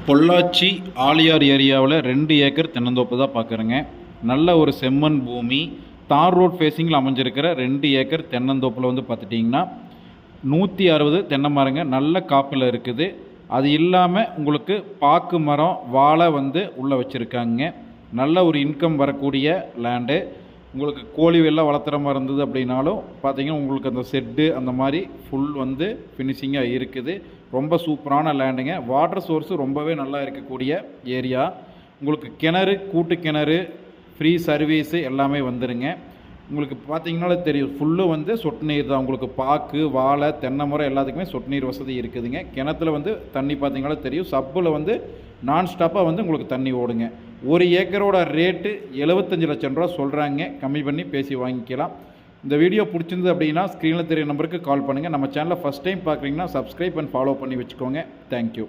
பொள்ளாச்சி ஆலியார் ஏரியாவில் 2 ஏக்கர் தென்னந்தோப்பு தான் பார்க்குறேங்க. நல்ல ஒரு செம்மண் பூமி, தார் ரோட் ஃபேஸிங்கில் அமைஞ்சிருக்கிற 2 ஏக்கர் தென்னந்தோப்பில் வந்து பார்த்துட்டிங்கன்னா 160 தென்னை மரங்க நல்ல காப்பில் இருக்குது. அது இல்லாமல் உங்களுக்கு பாக்கு மரம், வாழை வந்து உள்ளே வச்சுருக்காங்க. நல்ல ஒரு இன்கம் வரக்கூடிய லேண்டு. உங்களுக்கு கோழி வெள்ளம் வளர்த்துற மாதிரி இருந்தது அப்படின்னாலும் பார்த்தீங்கன்னா உங்களுக்கு அந்த செட்டு அந்த மாதிரி ஃபுல் வந்து ஃபினிஷிங்காக இருக்குது. ரொம்ப சூப்பரான லேண்டுங்க. வாட்டர் சோர்ஸு ரொம்பவே நல்லா இருக்கக்கூடிய ஏரியா. உங்களுக்கு கிணறு, கூட்டு கிணறு, ஃப்ரீ சர்வீஸு எல்லாமே வந்துடுங்க. உங்களுக்கு பார்த்தீங்கன்னாலே தெரியும், ஃபுல்லு வந்து சொட்டு நீர் தான். உங்களுக்கு பாக்கு, வாழை, தென்னை மரம் எல்லாத்துக்குமே சொட்டு நீர் வசதி இருக்குதுங்க. கிணத்துல வந்து தண்ணி பார்த்தீங்கன்னாலே தெரியும். சப்பில் வந்து நான் ஸ்டாப்பாக வந்து உங்களுக்கு தண்ணி ஓடுங்க. 1 ஏக்கரோட ரேட்டு 75 லட்சம் ரூபா சொல்கிறாங்க. கம்மி பண்ணி பேசி வாங்கிக்கலாம். இந்த வீடியோ பிடிச்சிருந்தது அப்படின்னா ஸ்க்ரீனில் தெரிய நம்பருக்கு கால் பண்ணுங்கள். நம்ம சேனலை ஃபஸ்ட் டைம் பார்க்குறீங்கன்னா சப்ஸ்கிரைப் அண்ட் ஃபாலோ பண்ணி வச்சுக்கோங்க. தேங்க்யூ.